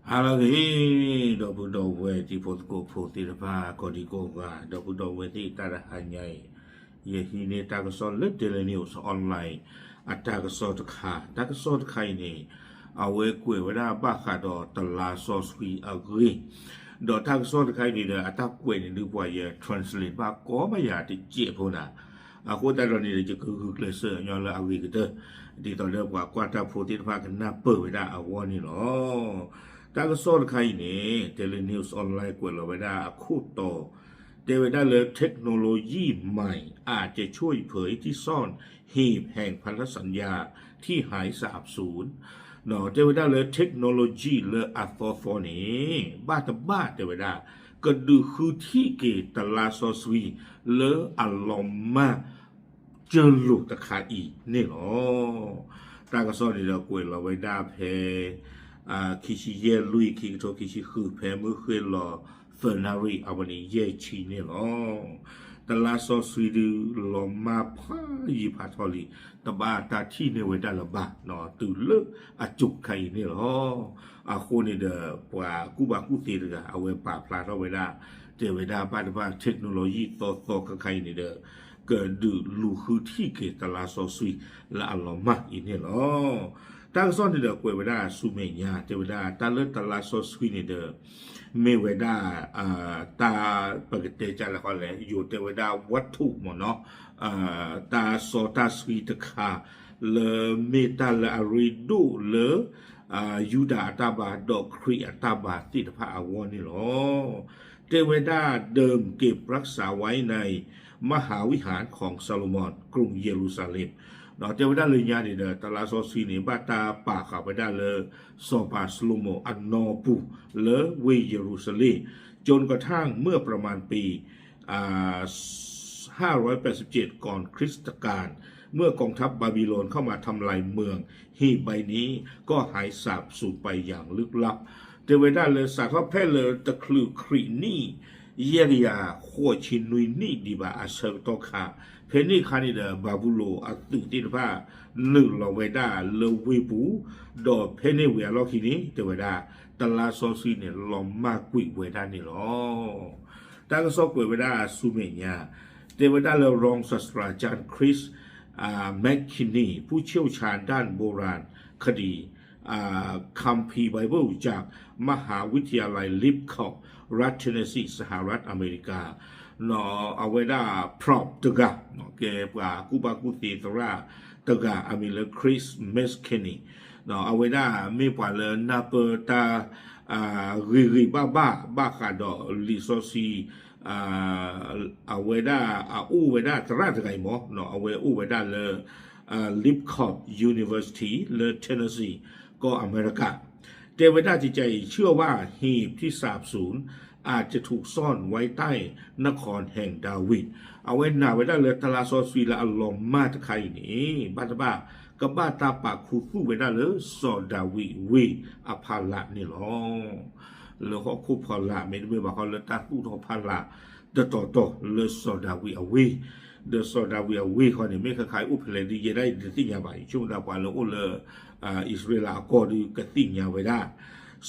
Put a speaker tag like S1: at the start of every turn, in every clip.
S1: Ala ge do we ti pot ko ti pa ko di ko ga do we ti ta ra hanyai ye hi ne ta ko so le daily news online ata ko so ta ko so khai ni a we kwe we da ba kha do ta la so sui agree do ta ko so khai ni da ata kwe ni lu bwa ye translate ba ko ma ya ti je pho na a ko ta ro ni je ku le se nyo la a we ke de di to le bwa kwa ta pho ti pa ka na pe we da a wo ni no taก็สอนใครนี่เทเลนิวส์ออนไลน์กว่าเราไปได้คู่ต่อเทวดาเลยเทคโนโลยีใหม่อาจจะช่วยเผยที่ซ่อนหีบแห่งพันธสัญญาที่หายสาบสูญเนาะเทวดาเลยเทคโนโลยีเลยอัตโฟนี่บ้าเทวดาก็ดูคือที่เกตลาซอสวีเลยอารมณ์มาเจอลูกตะขาอีนี่เนาะตาก็สอนนี่เรากว่าเราไปได้เพคิชิเยลุยคิโตคิชิคือแพมือเคยรอเฟอร์นารีเอาวันนี้เยชีเนี่ยหรอแต่ลาซอสวีดูลอมาพายีพาทอลีตบ้าตาที่ในเวดาละบาเนาะตื่นเลิกอาจุกไข่เนี่ยหรออาโคนี่เด้อป่ากูบากูตีเด้อเอาไว้ป่าพลาดเอาไว้ได้เจอไว้ได้บ้านเทคโนโลยีต่อกับใครนี่เด้อเกิดดูลูคือที่เกิดตลาซอสวีและอัลลอฮ์มาอีเนี่ยหรอตั้งซ่อนเดือกวยเวดาสุเมียเทวดาตาเลือดตาลาโซสวินเดอร์เมเวดาตาปกติจะละครเลยอยู่เทวดาวัตถุหมดเนาะตาโซตาสวีตคาเลเมตาลาริดูเลยูดาตาบาดอกครีตาบาติดพระอาวนี่หรอเทวดาเดิมเก็บรักษาไว้ในมหาวิหารของซาโลมอนกรุงเยรูซาเล็มเนาะเทวดาเลยญาติเด้อตาลาโซซีนี่บาตาป่าเข้าไปได้เลยซอปาสโลโมอันนอปูเลเวเยรูซาเล็มจนกระทั่งเมื่อประมาณปี587ก่อนคริสตกาลเมื่อกองทัพบาบิโลนเข้ามาทำลายเมืองฮีใบนี้ก็หายสาบสูญไปอย่างลึกลับเทวดาเลยสาเขาแพ้เลยตะคลือครีนี่เยริยาโคชินุยนี่ดีบาอาเซอร์โตคาเพนี่คานิเดบาบูโลอัตุตินพาลึกลเวดาเลวิปูดอเพนี่เวลอคินี้เทวดาตลาซอซีเนี่ยลอมมากกุยเวดานี่หรอตาก็ซอกกุยเวดาสุเมียเทวดาเลรองศาสตราจารย์คริสแมคคินนีผู้เชี่ยวชาญด้านโบราณคดีคัมภีร์ไบเบิลจากมหาวิทยาลัยลิปคอปรัฐเทนเนสซีสหรัฐอเมริกาเนาะเอาไว้ได้พรอพตกะเนาะเก็บกับกูบากูตีตระตกะอเมริกคริสเมสเคนนีเนาะเอาไว้ได้ไม่ปล่อยเลยนาเปตาริบ้าขาดอลิโซซีเอาไว้ได้อู้ไว้ได้ตระจะไงหมอเนาะเอาไว้อู้ไว้ได้เลยลิปคอปยูนิเวอร์ซิตี้เลยเทนเนสซีก็อเมริกาเทวดาจิตใจเชื่อว่าหีบที่สาบสูญอาจจะถูกซ่อนไว้ใต้นครแห่งดาวิดเอาไว้หนาไว้ได้เลยตลาซอฟีละอัลลอมมาตะไคนี่บ้ากับบ้าตาปากคูคู่ไว้ได้เลยซอดาวิวีอภาละนี่หรอแล้วเขาคู่พอละไม่ได้บอกเขาเลยตาคู่ทอพาละเดต่อเลยซอดาวิอวีเดซอดาวิอวีเขาเนี่ยไม่คล้ายอุปเลดีจะได้ที่ยาใบช่วงดาวปาแล้วอุลอิสราเอลก็ดูกระติ่งยาไว้ได้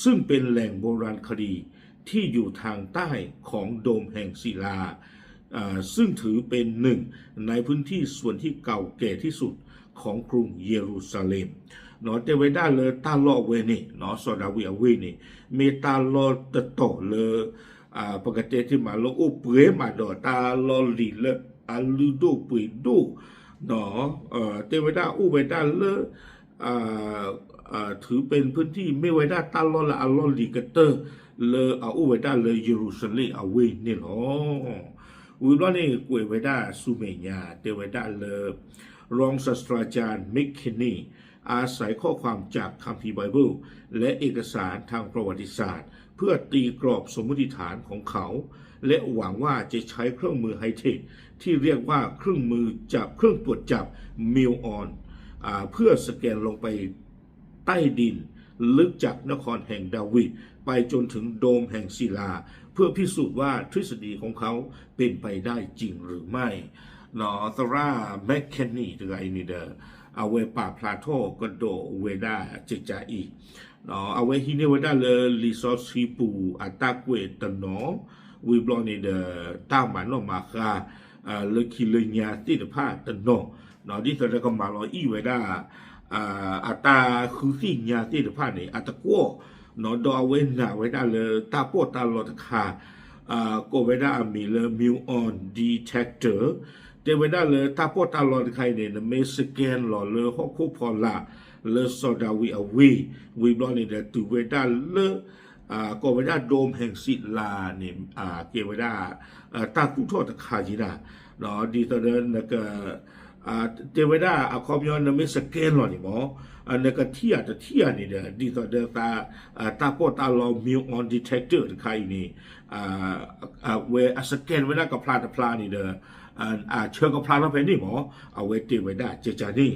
S1: ซึ่งเป็นแหล่งโบราณคดีที่อยู่ทางใต้ของโดมแห่งศิลาซึ่งถือเป็นหนึ่งในพื้นที่ส่วนที่เก่าแก่ที่สุดของกรุงเยรูซาเล็มเนาะเทวดาเลยตาลอเวนี่เนาะซอดาวิอเวนี่เมตาลอตโตเลยปกติที่มาโลอุเปรมาดอตาลอลีเลอาลูโดปุยดูเนาะเทวดาอุเวดาเลยถือเป็นพื้นที่ไม่ไว้ได้ตาลอละอัลลอลีกเตอร์เลยเอาไว้ได้เลยเยรูซาเล็มเอาไว้นี่หรอวิวนี่กวยไว้ได้สุเมียเทวดาเลยรองศาสตราจารย์มิคคินนีอาศัยข้อความจากคัมภีร์ไบเบิลและเอกสารทางประวัติศาสตร์เพื่อตีกรอบสมมติฐานของเขาและหวังว่าจะใช้เครื่องมือไฮเทคที่เรียกว่าเครื่องตรวจจับมิลออนเพื่อสแกนลงไปใต้ดินลึกจากนครแห่งดาวิดไปจนถึงโดมแห่งศิลาเพื่อพิสูจน์ว่าทฤษฎีของเขาเป็นไปได้จริงหรือไม่เนาะตราแมคเคนนีตัวไอ้นี่เด้อเอาไว้ป่าพลาโตก็โดเวดาจิจาอี เนาะเอาไว้ที่นี่ไว้ได้เลยรีซอสซีปูอัตตาเกวตเนาะวิบลอนี่เดตามมันออกมาค่ะเลคิเลญาติดผ้าตเนาะเนาะที่ตอนนั้นก็มาลอยอีไว้ได้อัตตาคือสิ่งญาติดผ้านี่อัตตะกัวเนาะดอเว้นหน้าไว้ได้เลยตาโปตาลอตค่ะก็ไว้ได้มีเลยมิวออนดีเทคเตอร์เดี๋ยวไว้ได้เลยตาโปตาลอตใครเนี่ยไม่สแกนหล่อเลยข้อคู่พอละเลสอดาวีเอาวีบลอนี่เดตูเวด้าเลก็เวด้าโดมแห่งศิลาเนี่ยเกเวด้าตาตุโทษคาจิดาเนาะดีตอนนั้นนะก็เจเวด้าคอมยอนไม่สแกนหรอนี่หมอนะก็เทียนี่เด้อดีตอนเดตาโปตาลอมิวออนดีเทคเตอร์ใครนี่เวสแกนเวด้ากับพลานี่เด้อเชิงกับพลาแล้วเป็นนี่หมอเอาไว้เตเวด้าเจจานี่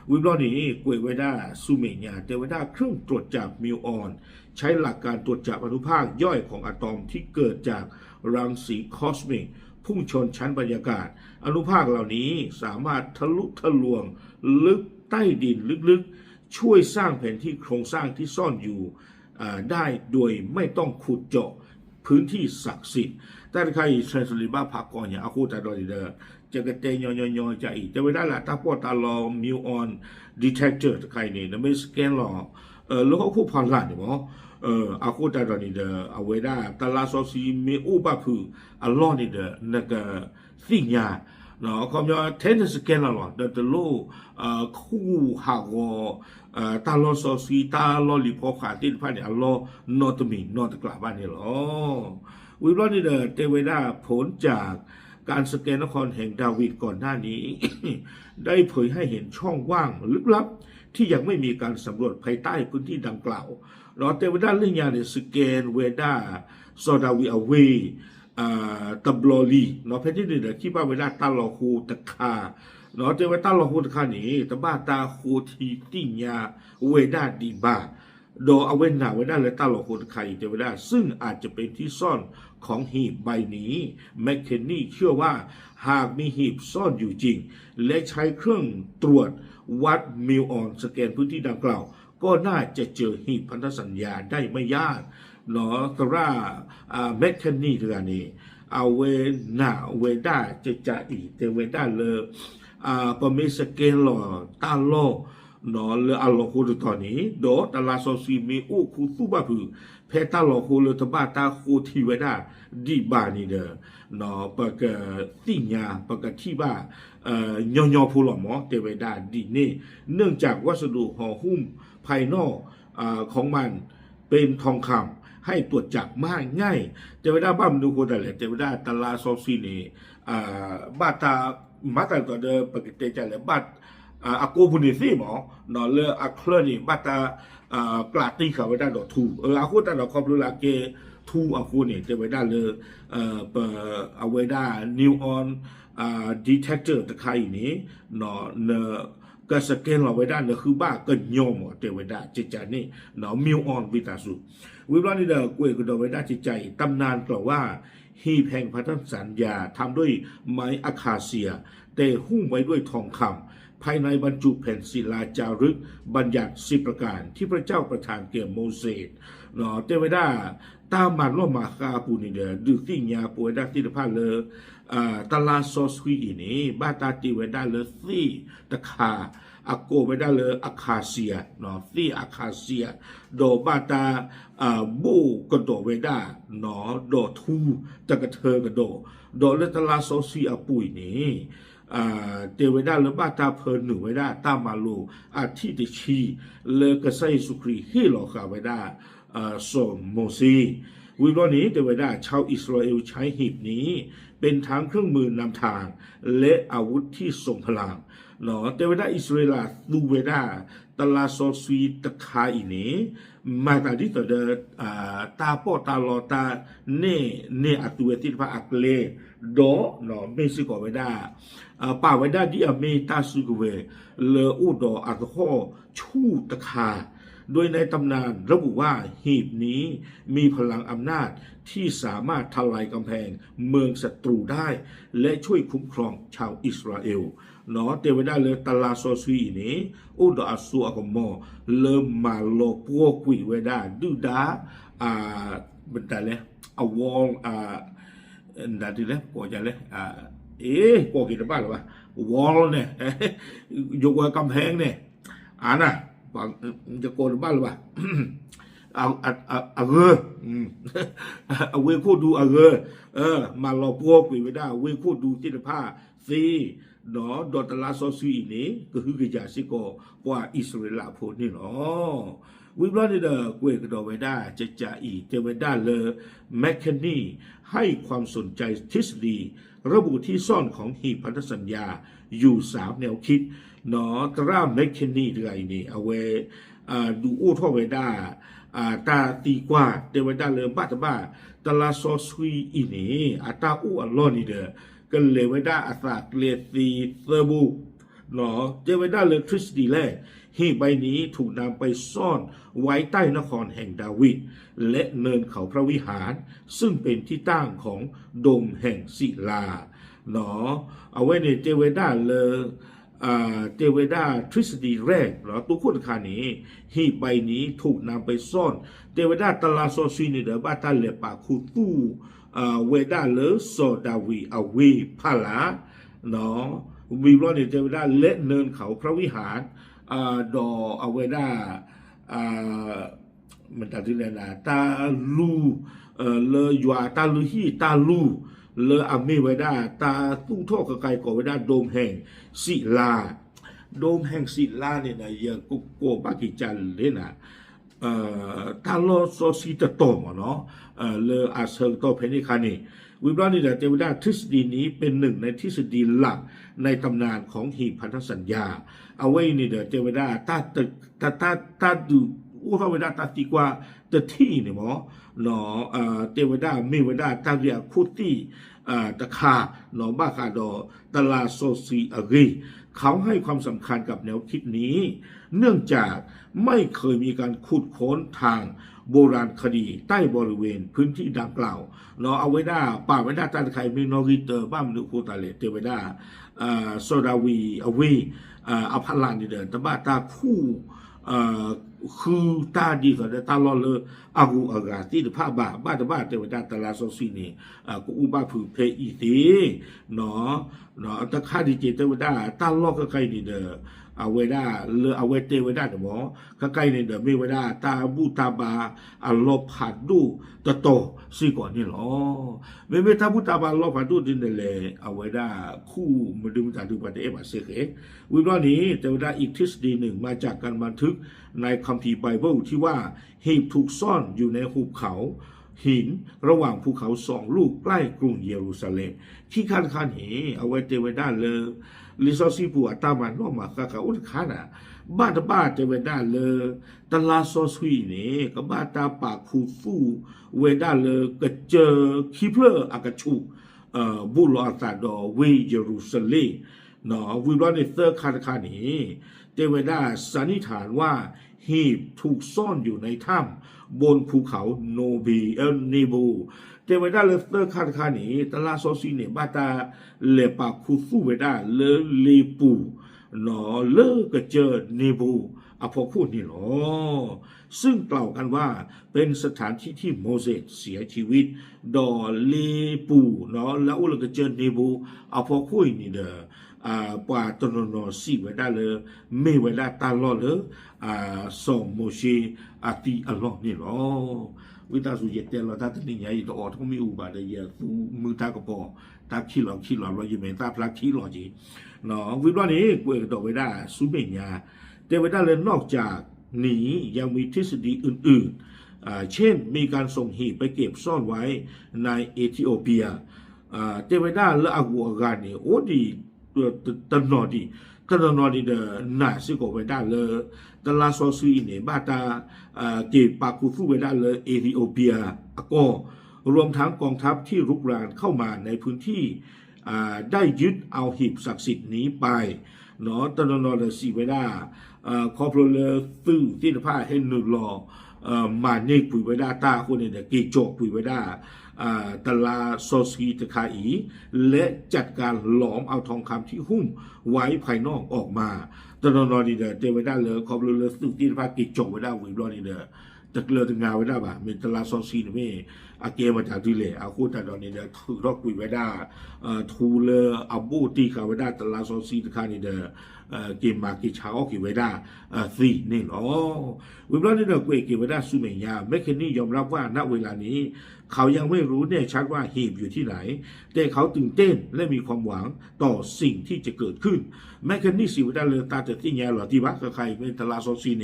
S1: วิบลอนี้กวยไว้ได้ซูเมญาเตวด้าเครื่องตรวจจับมิวออนใช้หลักการตรวจจับอนุภาคย่อยของอะตอมที่เกิดจากรังสีคอสมิกพุ่งชนชั้นบรรยากาศอนุภาคเหล่านี้สามารถทะลุทะลวงลึกใต้ดินลึกๆช่วยสร้างแผนที่โครงสร้างที่ซ่อนอยู่ได้โดยไม่ต้องขุดเจาะพื้นที่ศักดิ์สิทธิ์แต่ใครเชนสลิบ้าพักก่อนอย่างอาคูตาดอดีเดอร์จะกระเตยยอใจจะไม่ได้ละตาปอตาลอมิวออนดีเทคเตอร์ใครเนี่ยนะไม่สแกนหรอแล้วเขาคู่พันล้านเนี่ยมั้งอาคูตาดอดีเดอร์เอาไว้ได้ตลาซอซีมีอุปผืออัลลอฮ์นี่เดอร์นักสิ่งยาเนาะความยาวเทนสแกนหรอเดอร์ตโลคู่หากตาลอซอซีตาลอลิพอขาติดพันเนี่ยอัลลอฮ์นอตมีนอตกลับบ้านนี่หรอวิบลอนี่เดอร์เตเวด้าผลจากการสแกนนครแห่งดาวิดก่อนหน้านี้ ได้เผยให้เห็นช่องว่างลึกลับที่ยังไม่มีการสำรวจภายใต้พื้นที่ดังกล่าวเราเตเวด้าเรื่องยาเนี่ยสแกนเวด้าซอดาวิอาเวตบลอลีเนาะแพทย์ที่หนึ่งที่บ้านเวด้าตาลอคูตะคาเนาะเตเวด้าลอคูตะคานี่ตบ้าตาคูทีติญญาเวด้าดีบาโดเอาเว้นหนาไว้ได้เลยตาหลอกคนใครจะไว้ได้ซึ่งอาจจะเป็นที่ซ่อนของหีบใบนี้แมคเคนนี่เชื่อว่าหากมีหีบซ่อนอยู่จริงและใช้เครื่องตรวจวัดมิวออนสแกนพื้นที่ดังกล่าวก็น่าจะเจอหีบพันธสัญญาได้ไม่ยากเนาะตราแมคเคนนี่ตัวนี้เอาเวน่าเวด้าจะอีเตเวด้าเลยประเมสแกนหล่อตาโลเนาะเลยอัลลอฮ์คูดตอนนี้โดตลาซอซีมีอุคูตุบะพือเพตาลอคูเลยตบาตาคูทีเวดาดีบานี่เดเนาะปะกะติญาปะกะที่บ้ายอพูหลอมอเตเวดาดีนี่เนื่องจากวัสดุห่อหุ้มภายนอกของมันเป็นทองคำให้ตรวจจับง่ายเตเวดาบ้ามดูโคดแหละเตเวดาตลาซอซีนี่บาตามาตาตัวเดปะกะเตจัลบาaku punya sih mau, nol akhlak ni bata pelatih kau dah dok tu. Aku tak dok kau perlu lagi tu aku ni, jadi dah le awal dah new on detector ตะไคร้นี่เนาะก็สแกนเราไว้ได้เนคือบ้าก็ยอมเตไว้ได้จิตใจนี่เนาะมิวออนวิตาสุวิบลานี่เด้อกวยก็ไว้ได้จิตใจตำนานกล่าวว่าหีบแห่งพันธสัญญาทำด้วยไม้อะคาเซียแต่หุ้มไว้ด้วยทองคำภายในบรรจุแผ่นศิลาจารึกบัญญัติ10ประการที่พระเจ้าประทานแก่โมเสสเนาะเตไว้ได้ตามมันว่ามาคาปูนี่เด้อดึกที่ญาป่วยได้ที่ตะพาเลยตลาซอสวีนี่บ้าตาตีไว้ได้เลยซี่ตะคาอาโกไว้ได้เลยอาคาเซียเนาะซี่อาคาเซียโดบ้าตาบูกระโดไว้ได้เนาะโดทูตะกระเทอกระโดเลยตลาซอสวีอาปุยนี่เตไว้ได้เลยบ้าตาเพลินหนึ่งไว้ได้ตามาลูอาทิตย์ชีเลยกระไซสุครีให้หลอกขาไว้ได้ส่งโมซีวิบลอนี้เตไว้ได้ชาวอิสราเอลใช้หีบนี้เป็นทั้งเครื่องมือนำทางและอาวุธที่ทรงพลังเนาะเตไว้ได้อิสราเอลดูไว้ได้ตลาซอสวีตะคาอีนี้มาตาดิตเดตาปอตาลอตาเนอัตุเวติพระอักเลโดเนาะไม่สิกอไว้ได้ป่าไว้ได้ที่อเมตาสุกเวเลอุดออัตโคชูตะคาโดยในตำนานระบุว่าหีบนี้มีพลังอำนาจที่สามารถทลายกำแพงเมืองศัตรูได้และช่วยคุ้มครองชาวอิสราเอล เนาะเทวดาเลยตลาซอซุยนี่อุดอาสุอกมอเริ่มมาโลปัวกุยเวดาดูดาบันไดเลยอวองนั่นดีเลยก็จะเลยก็กินบ้านหรือวะวอลเนี่ยยกไว้กำแพงเนี่ยน่ะจะโกนบ้านหรือวะเอาเวโคดูมาลอพวกไปได้เวโคดูจิตผ้าซีเนาะดอตลาซอสุอีนี่ก็คือกระจายสิโกว่าอิสราเอลพูดนี่เนาะวิบลานี่เด้อกวยกระโดดไปได้จะจ่าอีเทวดาเลยแมคคนีให้ความสนใจทฤษฎีระบุที่ซ่อนของหีบพันธสัญญาอยู่3แนวคิดเนาะตราแมคคนีอะไรนี่เอาไว้ดูอู้ท่อไปได้ตาตีกว่าเทวดาเลยบ้าตลาซอสุยอีนี่ตาอู้อัลลอฮ์นี่เด้อก็เลยไว้ได้อาสาเลตีเซอร์บูเนาะเทวดาเลยทฤษฎีแรกหีบใบนี้ถูกนำไปซ่อนไว้ใต้นครแห่งดาวิดและเนินเขาพระวิหารซึ่งเป็นที่ตั้งของโดมแห่งศิลาเนาะเอาไว้ในเทวดาเลยเทวดาทฤษฎีแรกเนาะตัวคุณคานี้หีบใบนี้ถูกนำไปซ่อนเทวดาตลาโซซีนี่เดบ้าตาเลปาคูตูเวดาเลโซดาวีอวีพาลาเนาะวิบลอนเทวดาและเนินเขาพระวิหารดอเอาไว้ได้มันตัดที่ไหนนะตาลูเลยยัวตาลูฮีตาลูเลยอามีไว้ได้ตาตู้ท่อกระไกก่อไว้ได้โดมแห่งศิลาโดมแห่งศิลาเนี่ยนะยังกุโกบากิจันเลยนะตาโลโซซิตโตมเนาะเลยอาเซอร์โตเพนิคานีวิบลานี่เทวดาทฤษฎีนี้เป็นหนึ่งในทฤษฎีหลักในตำนานของหีบพันธสัญญาเอาไว้นี่เทวดาตาดูอู้เขาเวดาตาตีกว่าแต่ที่เนี่ยหมอเนาะเทวดามีเวดาตาเรียคุตีตะคาเนาะบ้าคาดอตลาโซซีอารีเขาให้ความสำคัญกับแนวคิดนี้เนื่องจากไม่เคยมีการขุดค้นทางโบราณคดีใต้บริเวณพื้นที่ดังกล่าวเนาะเอาไว้ได้ป่าไว้ได้ตาไคมินอริเตอร์บ้านมนุษย์โคตาเลเทวดาโซดาวีอวีอภัลลานนี่เดินตบ้าตาคู่คือตาดีก็ได้ตาลอเลอากูอากาที่ผ้าบ้าเทวดาตลาโซซีนี่กูอุบาผือเพอีตีเนาะตะคาดีเจเทวดาตาลอกก็ใครนี่เด้อเอาไว้ได้เอาไว้เตไว้ได้หมอก็ใกล้ในเดิมไม่ไว้ได้ตาบูตาบาลบผัดดูตะโตสิก่อนนี่หรอไม่ตาบูตาบาลบผัดดูดินเลยเอาไว้ได้คู่มาดูจากดูประเดี๋ยวมาเสกวิบลานี้แต่ว่าอีกทฤษฎีหนึ่งมาจากการบันทึกในคัมภีร์ไบเบิลที่ว่าหีบถูกซ่อนอยู่ในหุบเขาหินระหว่างภูเขา2 ลูกใกล้กรุงเยรูซาเล็มที่คันเหเอาไว้เตไว้ได้เลยลิซอซีปูอัตามันนอกมาก็อุดขานะบ้านเตไว้ได้เลยตลาซอสวีนี่ก็บ้านตาปากคูฟูเวด้าเลยก็เจอคิเพลออากาชูบุลอตาดอเวเยรูซาเล็มเนาะวิบลอนเตอร์คันนี้เตไว้ได้สันนิษฐานว่าหีบถูกซ่อนอยู่ในถ้ำบนภูเขาโนบีเนบูเทวดาเลสเตอร์คานีตลาโซซีเนบาตาเลปาคูฟูเวดาเลปูเนาะเลกเจอเนบูพอพูดนี่หรอซึ่งกล่าวกันว่าเป็นสถานที่ที่โมเสสเสียชีวิตดอเลปูเนาะแล้วอุลกเจอเนบูพอคุยนี่เด้อปาตโนโนซีเวดาเลยไม่เวดาตาลอเลยส่งโมเชตีอัลลอฮ์นี่หรอวิตาสุเยตเตลตาตนิยายตัวอดก็มีอุบาทเยอะมือตากระปอตาขี้หลอเราอยู่เมตาพลักขี้หลอจีเนาะวิบลานี้กูเอกดอกไว้ได้สุเมญาเทวดาเลยนอกจากนี้ยังมีทฤษฎีอื่นๆเช่นมีการส่งหีบไปเก็บซ่อนไว้ในเอธิโอเปียเทวดาและอากูอากาเนี่ยโอ้ดีตนอดีเดน่าสิโกไว้ได้เลยตลาซอซีเนี่ยบ้าตาเก็บปาคูฟูไว้ได้เลยเอธิโอเปียก็รวมทั้งกองทัพที่รุกรานเข้ามาในพื้นที่ได้ยึดเอาหีบศักดิ์สิทธิ์นี้ไปเนาะตนอเดซีไว้ได้คอพลเลตื้อที่ผ้าให้หนึ่งรอ มาเนกปุยไว้ได้ตาคนเนี่ยกีโจกปุยไว้ได้ตลาโซซีตะคาอีและจัดการหลอมเอาทองคำที่หุ้มไว้ภายนอกออกมาตอนนอนดีเดอเตไว้ได้เลยขอบเลยสุดที่พากีโจกไว้ได้วิบลอดีเดอตะเกลือตะงาไว้ได้ป่ะมีตลาโซซีนี่ไม่อาเกมาจากที่เลยเอาคู่ตาดอนนี่เดอถือรอกปุยไว้ได้ทูเลอบูตีเขาไว้ได้ตลาโซซีตะคานี่เดอเกมมากิชาออกกี่ไว้ได้สีนี่หรอวิบลอนี่เดอเกกี่ไว้ได้สุเมียแมคเคนนี่ยอมรับว่าณเวลานี้เขายังไม่รู้แน่ชัดว่าหีบอยู่ที่ไหนแต่เขาตื่นเต้นและมีความหวังต่อสิ่งที่จะเกิดขึ้นแมคเคนนี่สิวดาเลตาจะที่แง่หรอที่วักใครเป็นตลาโซซีเน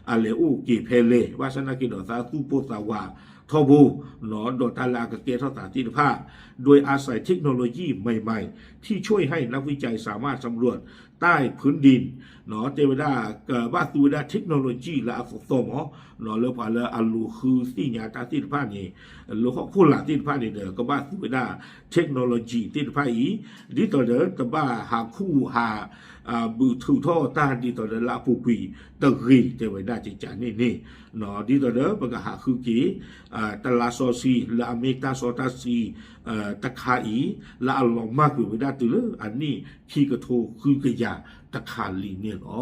S1: อาเลอูกีเพเลวาสนากิโดซาตูโปสาวาทบูหนอนโดตาลากเกทศาสตร์ที่ภาคโดยอาศัยเทคโนโลยีใหม่ๆที่ช่วยให้นักวิจัยสามารถสำรวจใต้พื้นดินเนาะเทวดาว่าตัวดาเทคโนโลยีและอักษรเนาะเรื่องผ่านเรื่องอัลลูคือสิ่งยาตาที่ภาคนี้ลูกผู้หลักที่ภาคนี้เด้อก็ว่าตัวดาเทคโนโลยีที่ภาคอีดิต่อเด้อแต่ว่าหาคู่หาบูทูท่อตาดิต่อเด้อละผู้ปีตะกีเทวดาจิจานี่เนาะดิต่อเด้อปะกะหาคือกี่ตลาโซซีและอเมริกาโซตาซีตะคาอีและอัลลอฮ์มากอยู่ไม่ได้ตัวเลยอันนี้ที่กระโทคือกระยาตะคาลีเนี่ยอ๋อ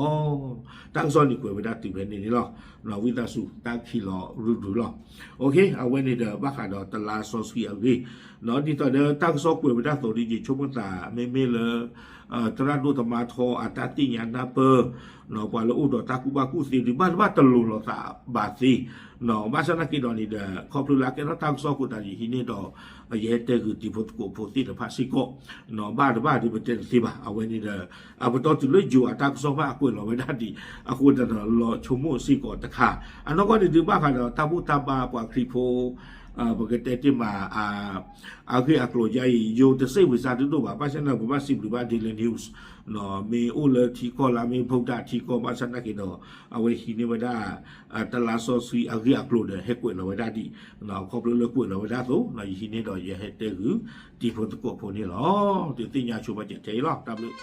S1: ตั้งซ้อนดีกว่าไม่ได้ตัวเป็นนี่หรอเราวิตาสุตั้งขี้ล้อรู้หรอโอเคเอาไว้ในเดอบ้าขาดตลาโซซีเอาไว้เนาะที่ต่อเดอตั้งซ้อนกว่าไม่ได้ตัวดีจีชมกันตาไม่เลยตราดูธรรมาทออัตติญาณเปอเนาะกว่าเราอุดตากุบากุสีหรือบ้านว่าตลุลสาบาซีเนาะบ้านสนักกินดอนี่เดอขอบคุณลักแกเราตั้งซ้อนกุตาจีฮินี่ดอเยเตคือที่พุทธโกโพธิตภาสิโกเนาะบ้านที่เป็นเจนสิบะเอาไว้นี่เดอเอาไปต่อจุดเลยอยู่ตั้งซ้อนว่าคุยเราไว้ได้ดีอาคุณจะรอชมโมสิโกตะขาอันนั้นก็ได้ดูบ้างค่ะเนาะตาบุตาบากว่าคริโพบางทีที่มาคืออักโลยัยโยจะเซวิสาดูว่าเพราะฉะนั้นผมว่าสิบหรือว่าเดลินิวส์เนาะมีอุลที่ก็ลามีพุทธที่ก็มาชนะกินเนาะเอาไว้ที่นี่ไว้ได้ตลาดโซซีคืออักโลเดให้กวยเราไว้ได้ดีเนาะขอบคุณเลยกวยเราไว้ได้ตัวเนาะที่นี่เราจะให้เตะคือที่พุทธโกพวกนี้หรอที่ที่ยาชูบาเจเจหรอตามเลย